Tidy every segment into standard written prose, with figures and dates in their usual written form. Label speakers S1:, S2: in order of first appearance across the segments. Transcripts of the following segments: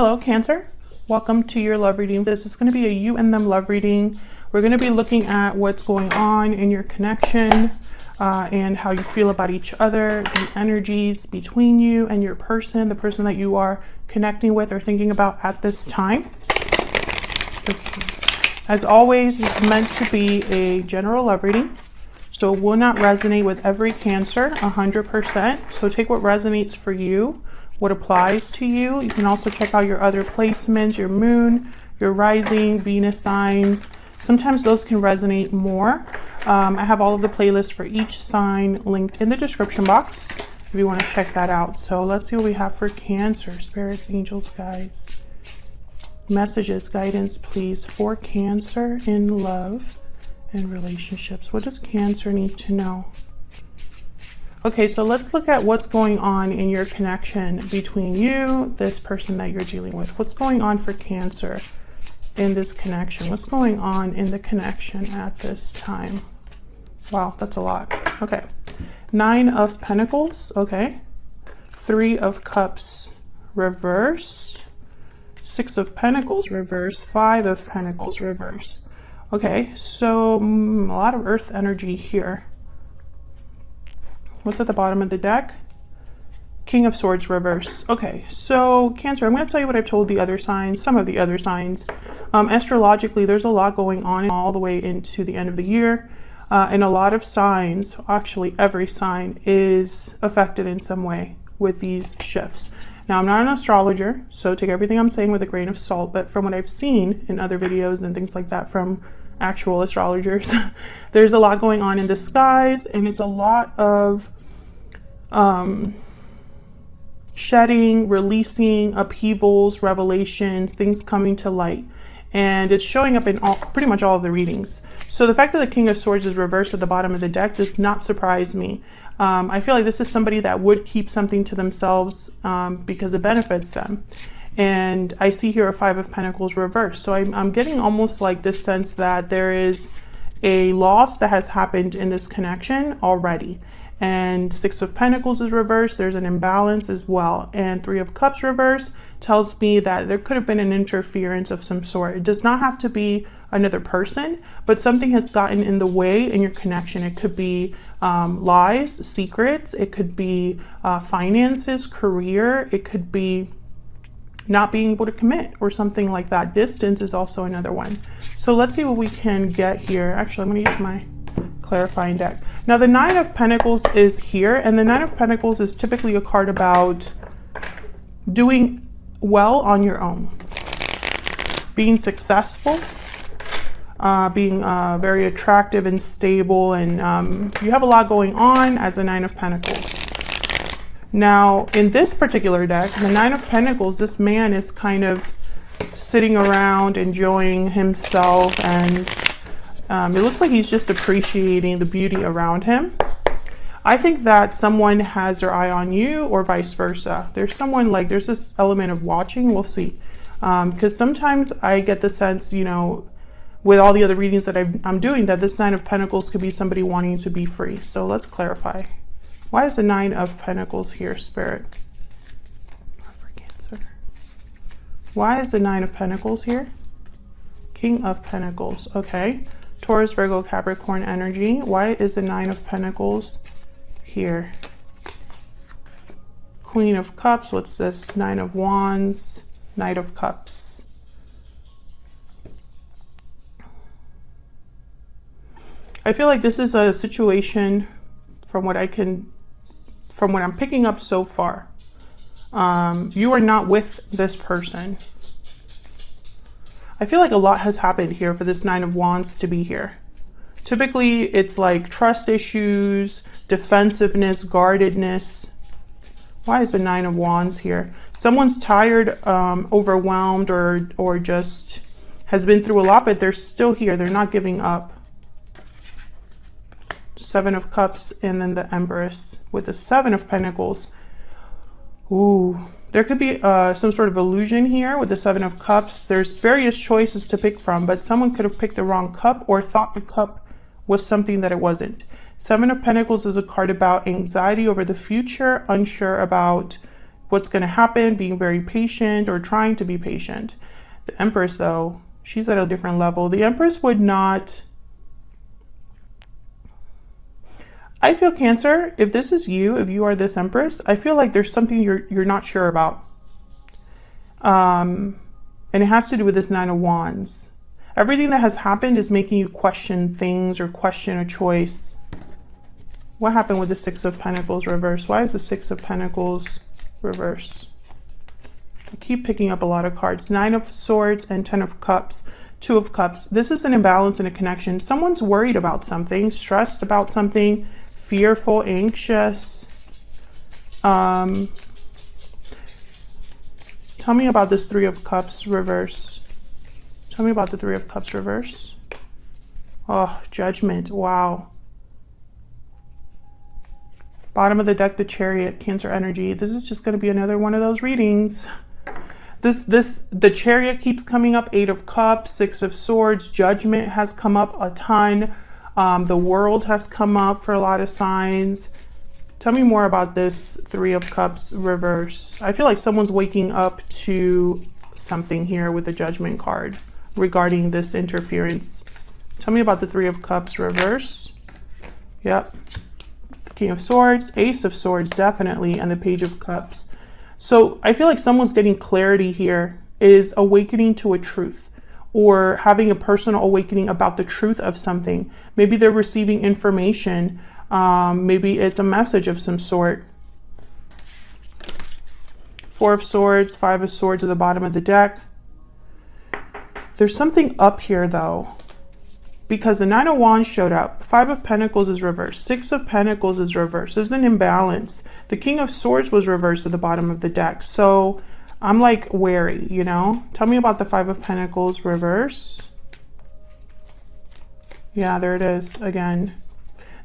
S1: Hello, Cancer. Welcome to your love reading. This is going to be a you and them love reading. We're going to be looking at what's going on in your connection and how you feel about each other, the energies between you and your person, the person that you are connecting with or thinking about at this time. As always, it's meant to be a general love reading, so it will not resonate with every Cancer 100%. So take what resonates for you, what applies to you. You can also check out your other placements, your moon, your rising, Venus signs. Sometimes those can resonate more. I have all of the playlists for each sign linked in the description box if you want to check that out. So let's see what we have for Cancer. Spirits, angels, guides, messages, guidance, please, for Cancer in love and relationships. What does Cancer need to know? Okay, so let's look at what's going on in your connection between you, this person that you're dealing with. What's going on for Cancer in this connection? What's going on in the connection at this time? Wow, that's a lot. Okay, 9 of Pentacles, okay. 3 of Cups, reverse. 6 of Pentacles, reverse. 5 of Pentacles, reverse. Okay, so a lot of earth energy here. What's at the bottom of the deck? King of Swords, reverse. Okay, so Cancer, I'm going to tell you what I've told the other signs, some of the other signs. Astrologically, there's a lot going on all the way into the end of the year. And a lot of signs, actually every sign, is affected in some way with these shifts. Now, I'm not an astrologer, so take everything I'm saying with a grain of salt, but from what I've seen in other videos and things like that from actual astrologers, there's a lot going on in the skies, and it's a lot of shedding, releasing, upheavals, revelations, things coming to light, and it's showing up in pretty much all of the readings. So the fact that the King of Swords is reversed at the bottom of the deck does not surprise me. I feel like this is somebody that would keep something to themselves because it benefits them. And I see here a 5 of Pentacles reversed. So I'm getting almost like this sense that there is a loss that has happened in this connection already. And 6 of Pentacles is reversed. There's an imbalance as well. And 3 of Cups reversed tells me that there could have been an interference of some sort. It does not have to be another person, but something has gotten in the way in your connection. It could be lies, secrets. It could be finances, career. It could be not being able to commit or something like that. Distance is also another one. So let's see what we can get here. Actually, I'm going to use my clarifying deck. Now, the 9 of Pentacles is here, and the 9 of Pentacles is typically a card about doing well on your own, being successful, being very attractive and stable, and you have a lot going on as a 9 of Pentacles. Now, in this particular deck, the 9 of Pentacles, this man is kind of sitting around enjoying himself, and it looks like he's just appreciating the beauty around him. I think that someone has their eye on you or vice versa. There's someone, like, there's this element of watching. We'll see. Because sometimes I get the sense, you know, with all the other readings that I'm doing, that this 9 of Pentacles could be somebody wanting to be free. So let's clarify. Why is the 9 of Pentacles here, Spirit? For Cancer. Why is the 9 of Pentacles here? King of Pentacles. Okay. Taurus, Virgo, Capricorn energy. Why is the 9 of Pentacles here? Queen of Cups. What's this? 9 of Wands. Knight of Cups. I feel like this is a situation, from what I'm picking up so far, you are not with this person. I feel like a lot has happened here for this 9 of Wands to be here. Typically, it's like trust issues, defensiveness, guardedness. Why is the 9 of Wands here? Someone's tired, overwhelmed, or just has been through a lot, but they're still here. They're not giving up. 7 of Cups, and then the Empress with the 7 of Pentacles. Ooh, there could be some sort of illusion here with the 7 of Cups. There's various choices to pick from, but someone could have picked the wrong cup or thought the cup was something that it wasn't. 7 of Pentacles is a card about anxiety over the future, unsure about what's going to happen, being very patient or trying to be patient. The Empress, though, she's at a different level. The Empress would not... I feel, Cancer, if this is you, if you are this Empress, I feel like there's something you're not sure about. And it has to do with this Nine of Wands. Everything that has happened is making you question things or question a choice. What happened with the Six of Pentacles reverse? Why is the Six of Pentacles reverse? I keep picking up a lot of cards. Nine of Swords and Ten of Cups. Two of Cups. This is an imbalance in a connection. Someone's worried about something, stressed about something, fearful, anxious. Tell me about this Three of Cups reverse. Tell me about the Three of Cups reverse. Oh, Judgment. Wow. Bottom of the deck, the Chariot, Cancer energy. This is just going to be another one of those readings. The Chariot keeps coming up. Eight of Cups, Six of Swords, Judgment has come up a ton. The World has come up for a lot of signs. Tell me more about this Three of Cups reverse. I feel like someone's waking up to something here with the Judgment card regarding this interference. Tell me about the Three of Cups reverse. Yep. King of Swords, Ace of Swords, definitely, and the Page of Cups. So I feel like someone's getting clarity here, is awakening to a truth, or having a personal awakening about the truth of something. Maybe they're receiving information. Maybe it's a message of some sort. Four of Swords, Five of Swords at the bottom of the deck. There's something up here, though, because the Nine of Wands showed up. Five of Pentacles is reversed. Six of Pentacles is reversed. There's an imbalance. The King of Swords was reversed at the bottom of the deck. So I'm like wary, you know? Tell me about the Five of Pentacles reverse. Yeah, there it is again.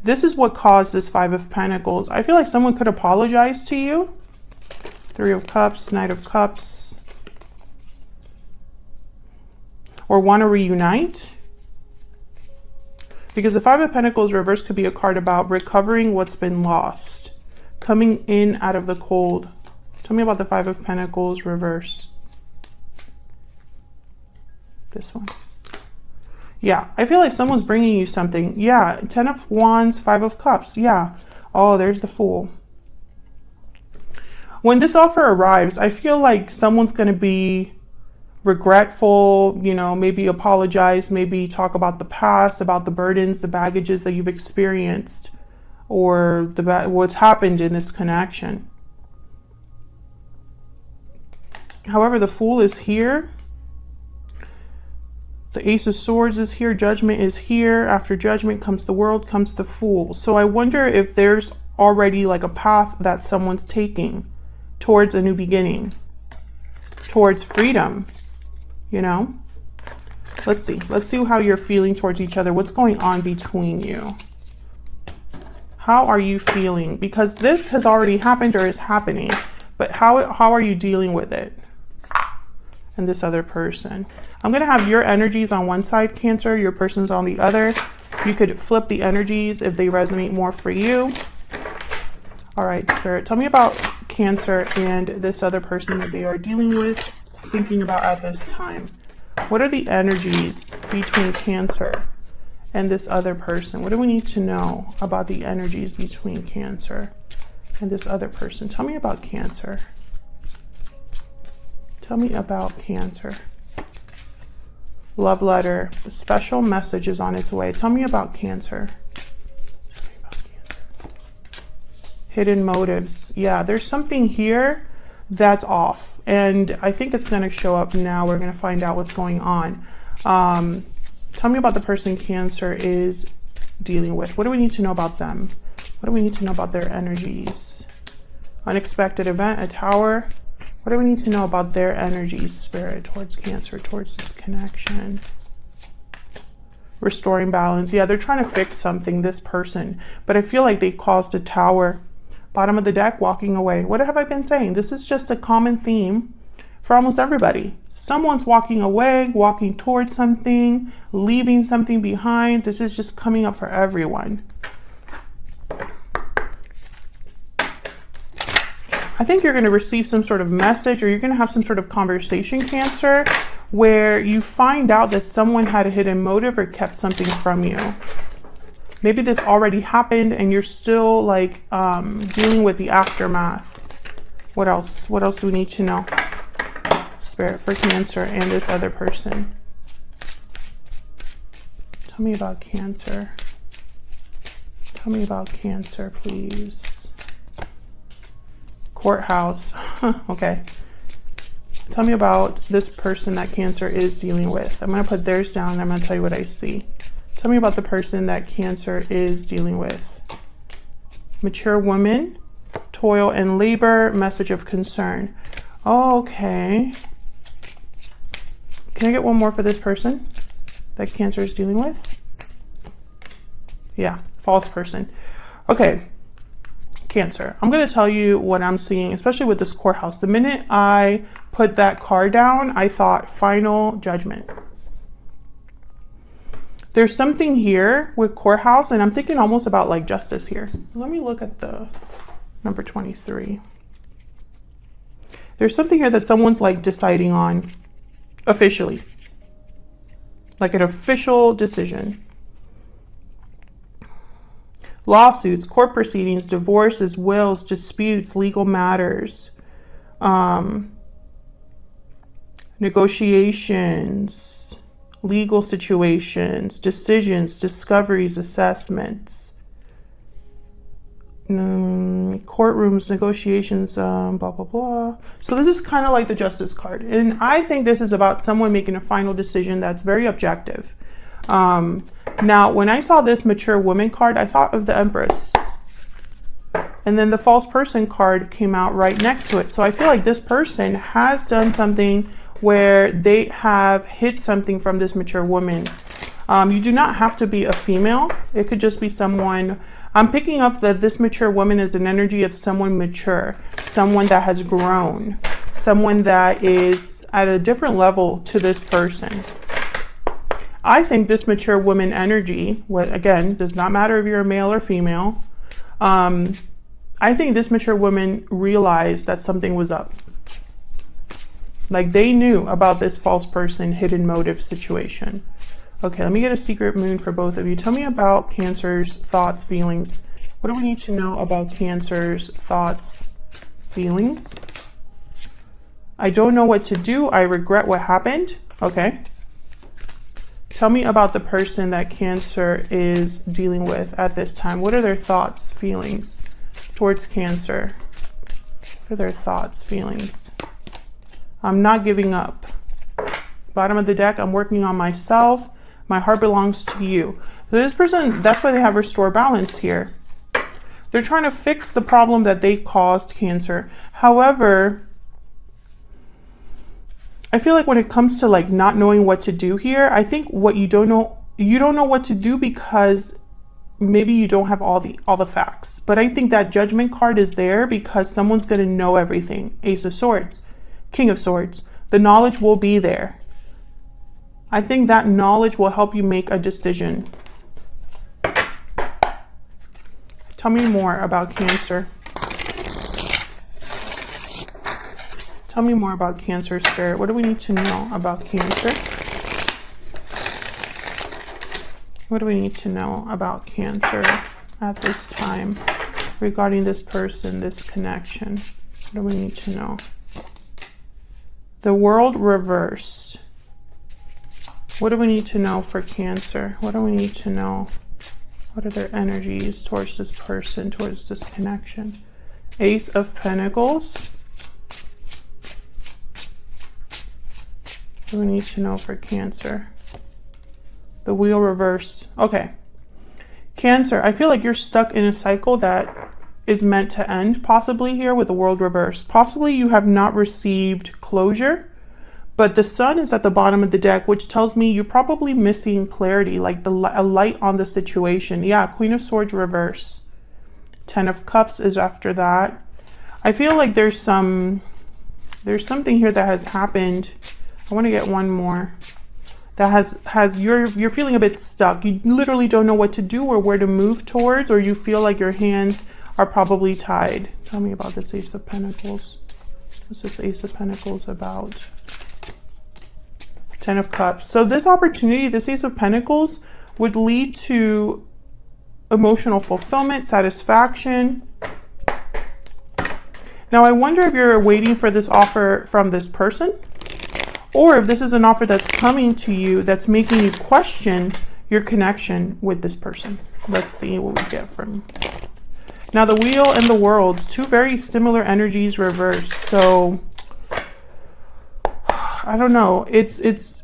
S1: This is what caused this Five of Pentacles. I feel like someone could apologize to you. Three of Cups, Knight of Cups. Or want to reunite. Because the Five of Pentacles reverse could be a card about recovering what's been lost. Coming in out of the cold. Tell me about the Five of Pentacles reverse. This one. Yeah, I feel like someone's bringing you something. Yeah, Ten of Wands, Five of Cups. Yeah. Oh, there's the Fool. When this offer arrives, I feel like someone's going to be regretful, you know, maybe apologize, maybe talk about the past, about the burdens, the baggages that you've experienced, or what's happened in this connection. However, the Fool is here. The Ace of Swords is here. Judgment is here. After Judgment comes the World, comes the Fool. So I wonder if there's already like a path that someone's taking towards a new beginning, towards freedom, you know? Let's see. Let's see how you're feeling towards each other. What's going on between you? How are you feeling? Because this has already happened or is happening, but how are you dealing with it? And this other person. I'm going to have your energies on one side, Cancer, your person's on the other. You could flip the energies if they resonate more for you. All right, Spirit, tell me about Cancer and this other person that they are dealing with, thinking about at this time. What are the energies between Cancer and this other person? What do we need to know about the energies between Cancer and this other person? Tell me about Cancer. Tell me about Cancer. Love letter. A special message is on its way. Tell me about Cancer. Tell me about Cancer. Hidden motives. Yeah, there's something here that's off. And I think it's going to show up now. We're going to find out what's going on. Tell me about the person Cancer is dealing with. What do we need to know about them? What do we need to know about their energies? Unexpected event, a Tower. What do we need to know about their energies, Spirit, towards Cancer, towards this connection? Restoring balance. Yeah, they're trying to fix something, this person. But I feel like they caused a Tower. Bottom of the deck, walking away. What have I been saying? This is just a common theme for almost everybody. Someone's walking away, walking towards something, leaving something behind. This is just coming up for everyone. I think you're going to receive some sort of message, or you're going to have some sort of conversation, Cancer, where you find out that someone had a hidden motive or kept something from you. Maybe this already happened and you're still like dealing with the aftermath. What else? What else do we need to know? Spirit for Cancer and this other person. Tell me about Cancer. Tell me about Cancer, please. Courthouse. Okay. Tell me about this person that Cancer is dealing with. I'm going to put theirs down and I'm going to tell you what I see. Tell me about the person that Cancer is dealing with. Mature woman, toil and labor, message of concern. Okay. Can I get one more for this person that Cancer is dealing with? Yeah, false person. Okay, Cancer. I'm going to tell you what I'm seeing, especially with this courthouse. The minute I put that card down, I thought final judgment. There's something here with courthouse, and I'm thinking almost about like justice here. Let me look at the number 23. There's something here that someone's like deciding on officially, like an official decision. Lawsuits, court proceedings, divorces, wills, disputes, legal matters, negotiations, legal situations, decisions, discoveries, assessments, courtrooms, negotiations, blah, blah, blah. So this is kind of like the Justice card. And I think this is about someone making a final decision that's very objective. Now, when I saw this mature woman card, I thought of the Empress. And then the false person card came out right next to it. So I feel like this person has done something where they have hid something from this mature woman. You do not have to be a female. It could just be someone. I'm picking up that this mature woman is an energy of someone mature, someone that has grown, someone that is at a different level to this person. I think this mature woman energy, what again, does not matter if you're a male or female. I think this mature woman realized that something was up. Like they knew about this false person, hidden motive situation. Okay, let me get a secret moon for both of you. Tell me about Cancer's thoughts, feelings. What do we need to know about Cancer's thoughts, feelings? I don't know what to do. I regret what happened. Okay. Tell me about the person that Cancer is dealing with at this time. What are their thoughts, feelings towards Cancer? What are their thoughts, feelings? I'm not giving up. Bottom of the deck, I'm working on myself. My heart belongs to you. So this person, that's why they have restore balance here. They're trying to fix the problem that they caused, Cancer. However, I feel like when it comes to like not knowing what to do here, I think what you don't know what to do because maybe you don't have all the facts. But I think that judgment card is there because someone's going to know everything. Ace of Swords, King of Swords. The knowledge will be there. I think that knowledge will help you make a decision. Tell me more about Cancer. Tell me more about Cancer, Spirit. What do we need to know about Cancer? What do we need to know about Cancer at this time regarding this person, this connection? What do we need to know? The World reversed. What do we need to know for Cancer? What do we need to know? What are their energies towards this person, towards this connection? Ace of Pentacles. What do we need to know for Cancer? The Wheel reversed. Okay. Cancer, I feel like you're stuck in a cycle that is meant to end, possibly here with the World reversed. Possibly you have not received closure. But the Sun is at the bottom of the deck, which tells me you're probably missing clarity, like a light on the situation. Yeah, Queen of Swords reverse. 10 of Cups is after that. I feel like there's something here that has happened. I want to get one more. That you're feeling a bit stuck. You literally don't know what to do or where to move towards, or you feel like your hands are probably tied. Tell me about this Ace of Pentacles. What's this Ace of Pentacles about? 10 of Cups. So this opportunity, this Ace of Pentacles, would lead to emotional fulfillment, satisfaction. Now, I wonder if you're waiting for this offer from this person, or if this is an offer that's coming to you that's making you question your connection with this person. Let's see what we get from. Now, the Wheel and the World, two very similar energies reversed. So, I don't know. It's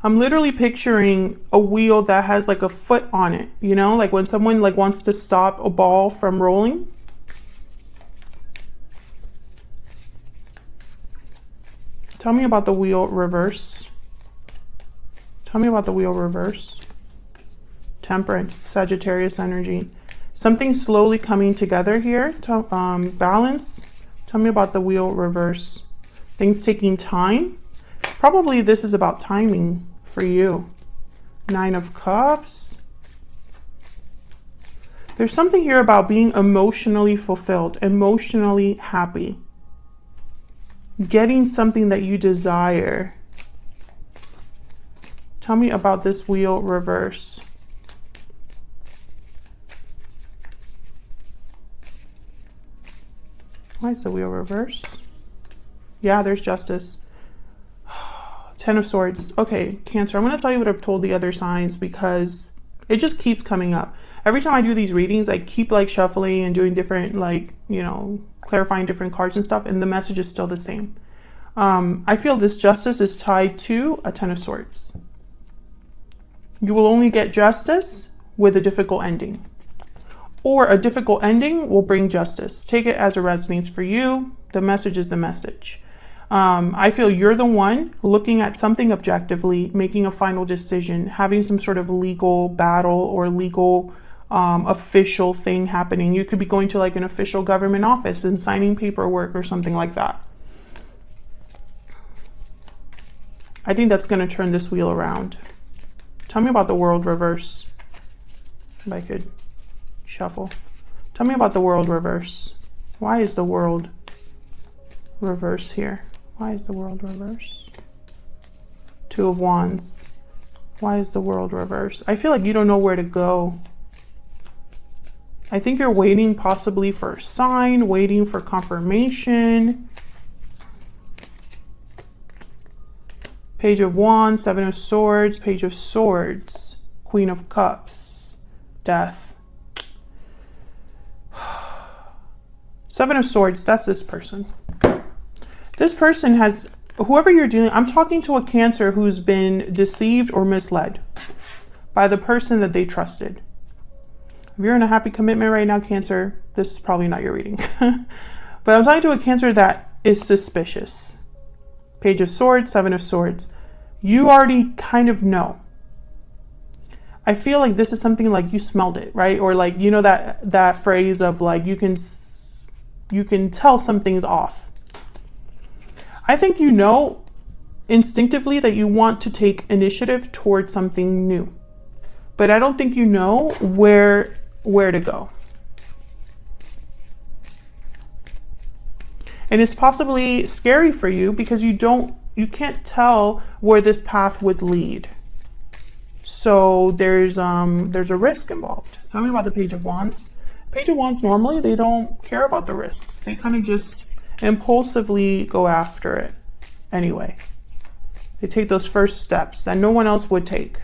S1: I'm literally picturing a wheel that has like a foot on it, you know, like when someone like wants to stop a ball from rolling. Tell me about the Wheel reverse. Tell me about the Wheel reverse. Temperance, Sagittarius energy. Something slowly coming together here. Balance. Tell me about the Wheel reverse. Things taking time. Probably this is about timing for you. 9 of Cups. There's something here about being emotionally fulfilled, emotionally happy. Getting something that you desire. Tell me about this Wheel reverse. Why is the Wheel reverse? Yeah, there's Justice. 10 of Swords. Okay, Cancer, I'm going to tell you what I've told the other signs because it just keeps coming up. Every time I do these readings, I keep like shuffling and doing different, like, you know, clarifying different cards and stuff, and the message is still the same. I feel this Justice is tied to a 10 of Swords. You will only get justice with a difficult ending. Or a difficult ending will bring justice. Take it as it resonates for you. The message is the message. I feel you're the one looking at something objectively, making a final decision, having some sort of legal battle or legal official thing happening. You could be going to like an official government office and signing paperwork or something like that. I think that's going to turn this wheel around. Tell me about the World reverse. If I could shuffle. Tell me about the World reverse. Why is the World reverse here? Why is the World reverse? 2 of Wands. Why is the World reverse? I feel like you don't know where to go. I think you're waiting possibly for a sign, waiting for confirmation. Page of Wands, 7 of Swords, Page of Swords, Queen of Cups, Death. 7 of Swords, that's this person. This person has, whoever you're dealing, I'm talking to a Cancer who's been deceived or misled by the person that they trusted. If you're in a happy commitment right now, Cancer, this is probably not your reading. But I'm talking to a Cancer that is suspicious. Page of Swords, 7 of Swords. You already kind of know. I feel like this is something like you smelled it, right? Or like, you know, that phrase of like, you can tell something's off. I think you know instinctively that you want to take initiative towards something new, but I don't think you know where to go. And it's possibly scary for you because you can't tell where this path would lead. So there's a risk involved. Tell me about the Page of Wands. Page of Wands, normally they don't care about the risks. They kind of just impulsively go after it anyway. They take those first steps that no one else would take.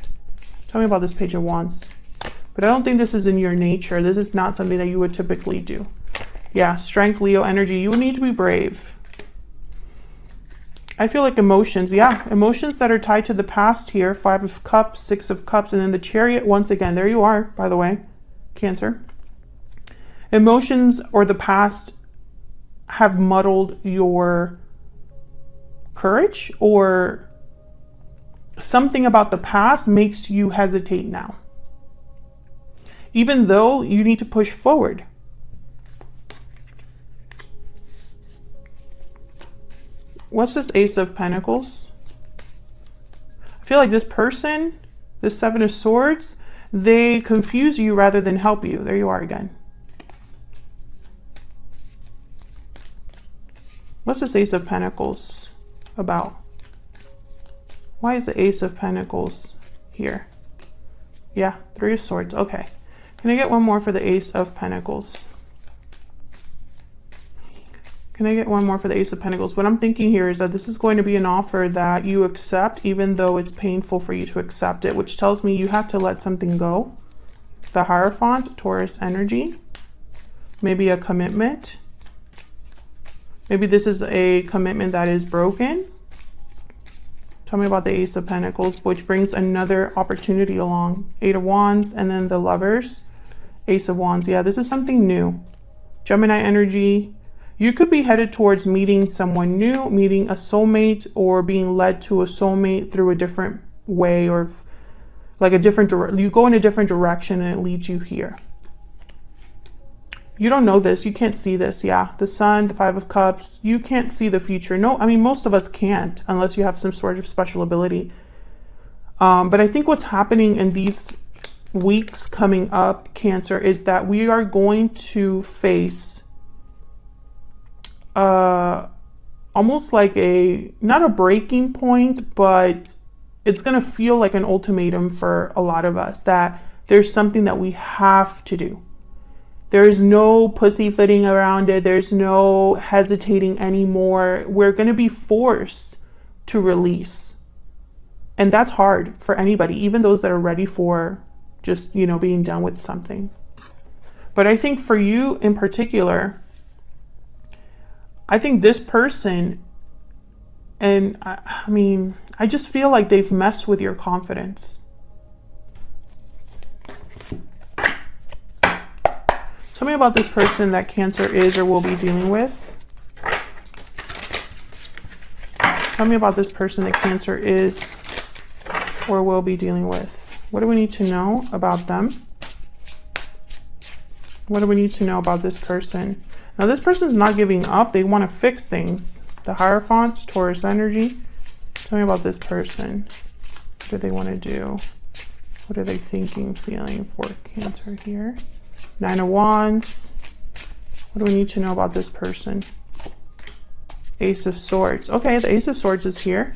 S1: Tell me about this Page of Wands. But I don't think this is in your nature. This is not something that you would typically do. Yeah, Strength, Leo energy. You would need to be brave. I feel like emotions. Yeah, emotions that are tied to the past here. 5 of Cups, 6 of Cups, and then the Chariot once again. There you are, by the way, Cancer. Emotions or the past have muddled your courage, or something about the past makes you hesitate now, even though you need to push forward. What's this Ace of Pentacles? I feel like this person The Seven of Swords, they confuse you rather than help you. There you are again. What's this Ace of Pentacles about? Why is the Ace of Pentacles here? Yeah, Three of Swords. Okay. Can I get one more for the Ace of Pentacles? Can I get one more for the Ace of Pentacles? What I'm thinking here is that this is going to be an offer that you accept, even though it's painful for you to accept it, which tells me you have to let something go. The Hierophant, Taurus energy. Maybe a commitment. Maybe this is a commitment that is broken. Tell me about the Ace of Pentacles, which brings another opportunity along. Eight of Wands, and then the Lovers. Ace of Wands. Yeah, this is something new. Gemini energy. You could be headed towards meeting someone new, meeting a soulmate, or being led to a soulmate through a different way, or like a different you go in a different direction and it leads you here. You don't know this. You can't see this. Yeah, the Sun, the Five of Cups. You can't see the future. No, I mean, most of us can't unless you have some sort of special ability. But I think what's happening in these weeks coming up, Cancer, is that we are going to face almost like not a breaking point, but it's going to feel like an ultimatum for a lot of us, that there's something that we have to do. There is no pussyfooting around it. There's no hesitating anymore. We're going to be forced to release. And that's hard for anybody, even those that are ready for just, you know, being done with something. But I think for you in particular, I think this person, and I mean, I just feel like they've messed with your confidence. Tell me about this person that Cancer is or will be dealing with. Tell me about this person that Cancer is or will be dealing with. What do we need to know about them? What do we need to know about this person? Now, this person's not giving up. They want to fix things. The Hierophant, Taurus energy. Tell me about this person. What do they want to do? What are they thinking, feeling for Cancer here? Nine of Wands. What do we need to know about this person? Ace of Swords. Okay, the Ace of Swords is here.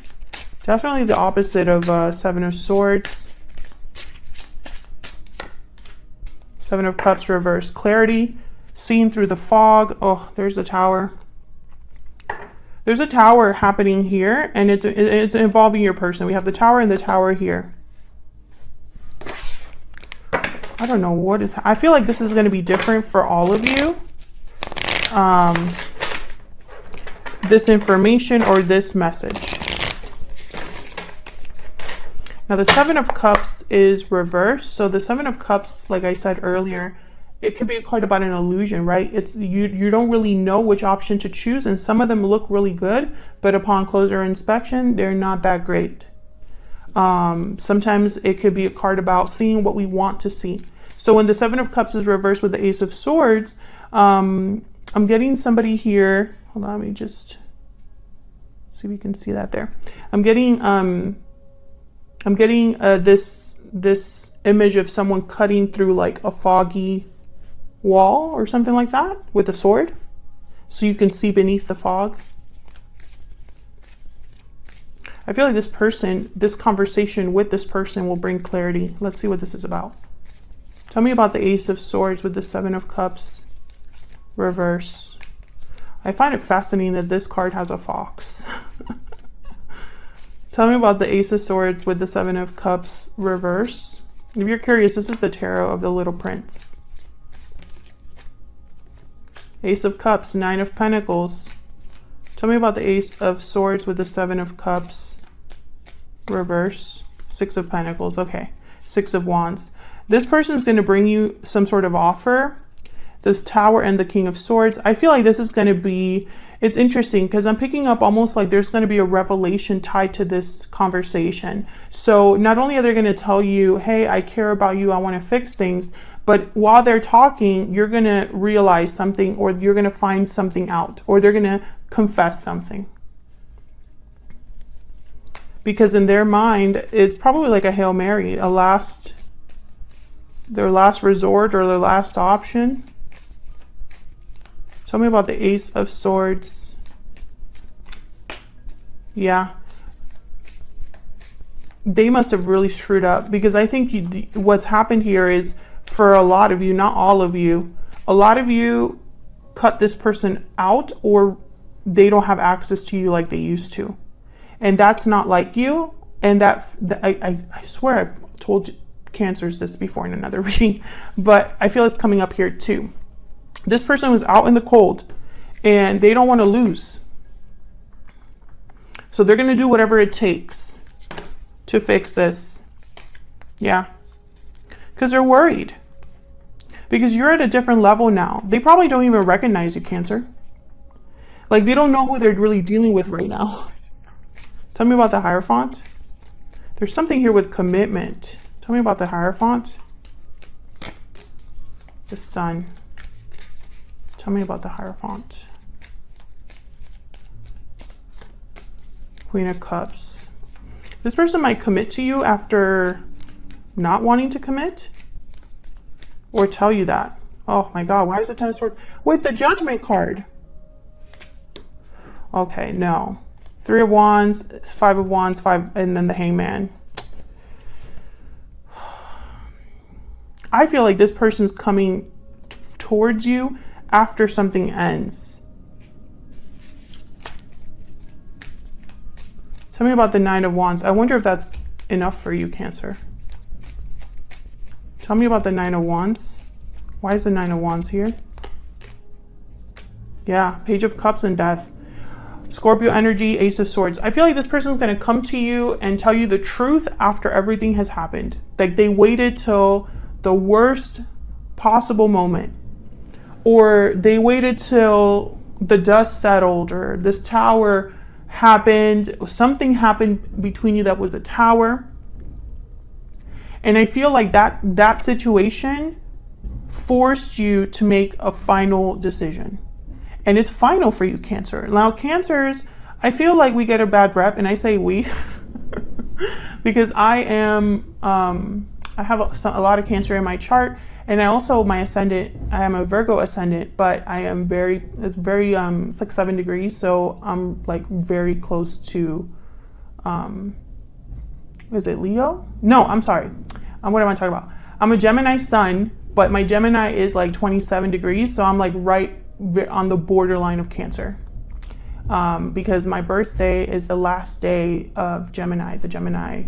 S1: Definitely the opposite of Seven of Swords. Seven of Cups reverse. Clarity. Seen through the fog. Oh, there's the Tower. There's a Tower happening here, and it's involving your person. We have the Tower and the Tower here. I don't know what is... I feel like this is going to be different for all of you. This information or this message. Now, the Seven of Cups is reversed. So the Seven of Cups, like I said earlier, it could be a card about an illusion, right? It's you don't really know which option to choose, and some of them look really good, but upon closer inspection, they're not that great. Sometimes it could be a card about seeing what we want to see. So when the Seven of Cups is reversed with the Ace of Swords, I'm getting somebody here. Hold on, let me just see if you can see that there. I'm getting this image of someone cutting through like a foggy wall or something like that with a sword, so you can see beneath the fog. I feel like this conversation with this person will bring clarity. Let's see what this is about. Tell me about the Ace of Swords with the Seven of Cups reverse. I find it fascinating that this card has a fox. Tell me about the Ace of Swords with the Seven of Cups reverse. If you're curious, this is the tarot of the Little Prince. Ace of Cups, Nine of Pentacles. Tell me about the Ace of Swords with the Seven of Cups reverse. Six of Pentacles. Okay. Six of Wands. This person is going to bring you some sort of offer. The Tower and the King of Swords. I feel like this is going to be... It's interesting because I'm picking up almost like there's going to be a revelation tied to this conversation. So not only are they going to tell you, hey, I care about you, I want to fix things, but while they're talking, you're going to realize something, or you're going to find something out, or they're going to confess something. because in their mind, it's probably like a Hail Mary, their last resort or their last option. Tell me about the Ace of Swords. Yeah. They must have really screwed up, because I think what's happened here is, for a lot of you, not all of you, a lot of you cut this person out, or they don't have access to you like they used to. And that's not like you. And I swear I've told Cancers this before in another reading, but I feel it's coming up here too. This person was out in the cold and they don't want to lose. So they're going to do whatever it takes to fix this. Yeah. Because they're worried. Because you're at a different level now. They probably don't even recognize you, Cancer. Like, they don't know who they're really dealing with right now. Tell me about the Hierophant. There's something here with commitment. Tell me about the Hierophant. The Sun. Tell me about the Hierophant. Queen of Cups. This person might commit to you after not wanting to commit, or tell you that. Oh my God, why is the Ten of Swords with the Judgment card? Okay, no. 3 of Wands, 5 of Wands, 5, and then the Hangman. I feel like this person's coming towards you after something ends. Tell me about the 9 of Wands. I wonder if that's enough for you, Cancer. Tell me about the 9 of Wands. Why is the 9 of Wands here? Yeah, Page of Cups and Death. Scorpio energy, Ace of Swords. I feel like this person's going to come to you and tell you the truth after everything has happened. Like, they waited till the worst possible moment, or they waited till the dust settled, or this tower happened, something happened between you that was a tower. And I feel like that situation forced you to make a final decision. And it's final for you, Cancer. Now, Cancers, I feel like we get a bad rep, and I say we because I am, I have a lot of Cancer in my chart, and I also, my ascendant, I am a Virgo ascendant, but I am it's like 7 degrees, so I'm like very close to, is it Leo? No, I'm sorry. What am I talking about? I'm a Gemini sun, but my Gemini is like 27 degrees, so I'm like right on the borderline of Cancer, because my birthday is the last day of Gemini, the Gemini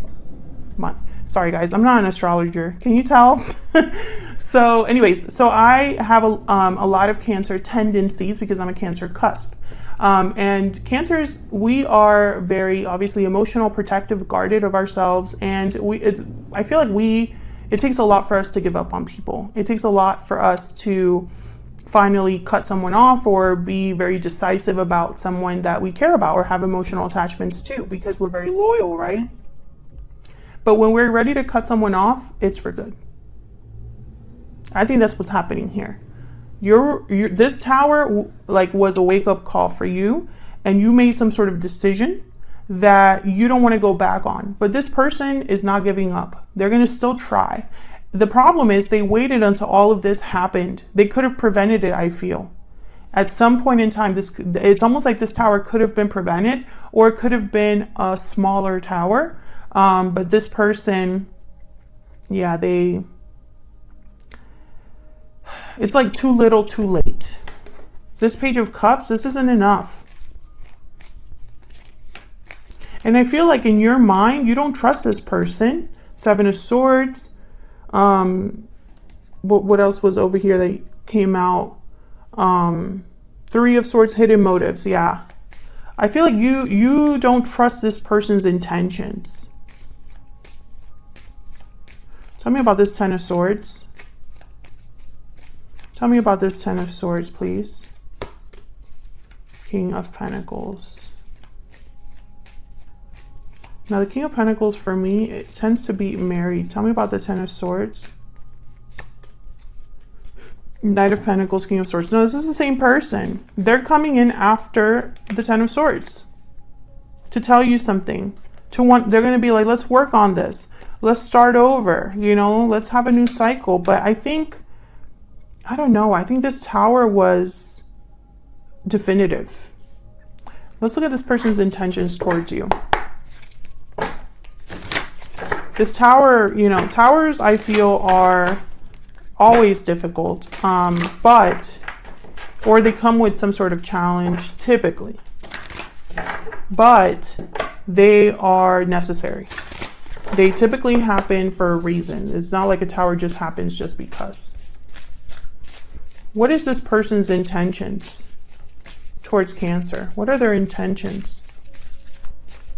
S1: month. Sorry guys, I'm not an astrologer, can you tell? So anyways, so I have a lot of Cancer tendencies because I'm a Cancer cusp, and Cancers, we are very obviously emotional, protective, guarded of ourselves, and I feel like it takes a lot for us to give up on people. It takes a lot for us to finally cut someone off, or be very decisive about someone that we care about or have emotional attachments to, because we're very loyal, right? But when we're ready to cut someone off, it's for good. I think that's what's happening here. This tower like was a wake-up call for you, and you made some sort of decision that you don't want to go back on. But this person is not giving up. They're going to still try. The problem is they waited until all of this happened. They could have prevented it, I feel. At some point in time, it's almost like this tower could have been prevented, or it could have been a smaller tower. But this person, yeah, it's like too little, too late. This Page of Cups, this isn't enough. And I feel like in your mind, you don't trust this person. 7 of Swords. What else was over here that came out? 3 of Swords, hidden motives. Yeah. I feel like you don't trust this person's intentions. Tell me about this 10 of Swords. Tell me about this 10 of Swords, please. King of Pentacles. Now, the King of Pentacles, for me, it tends to be married. Tell me about the 10 of Swords. Knight of Pentacles, King of Swords. No, this is the same person. They're coming in after the 10 of Swords to tell you something. They're going to be like, let's work on this. Let's start over, you know, let's have a new cycle. But I don't know. I think this Tower was definitive. Let's look at this person's intentions towards you. This Tower, you know, Towers I feel are always difficult, or they come with some sort of challenge typically, but they are necessary. They typically happen for a reason. It's not like a Tower just happens just because. What is this person's intentions towards Cancer? What are their intentions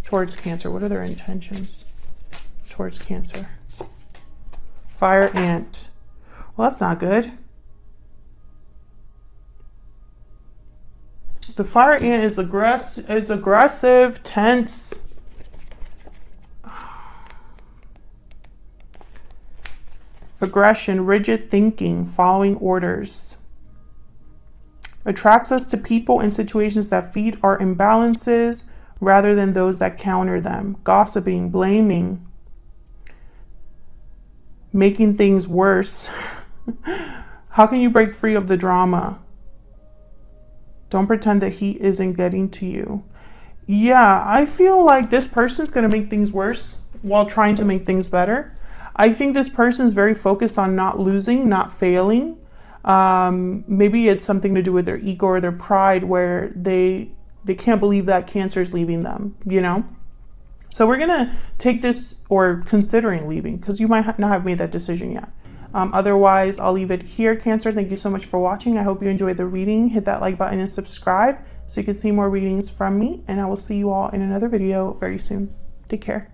S1: towards Cancer? What are their intentions towards Cancer? Fire Ant. Well, that's not good. The Fire Ant is aggressive, tense. Aggression, rigid thinking, following orders. Attracts us to people and situations that feed our imbalances rather than those that counter them. Gossiping, blaming, making things worse. How can you break free of the drama? Don't pretend that he isn't getting to you. Yeah, I feel like this person's going to make things worse while trying to make things better. I think this person's very focused on not losing, not failing. Maybe it's something to do with their ego or their pride, where they can't believe that Cancer is leaving them, you know? So we're going to take this, or considering leaving, because you might not have made that decision yet. Otherwise, I'll leave it here, Cancer. Thank you so much for watching. I hope you enjoyed the reading. Hit that like button and subscribe so you can see more readings from me. And I will see you all in another video very soon. Take care.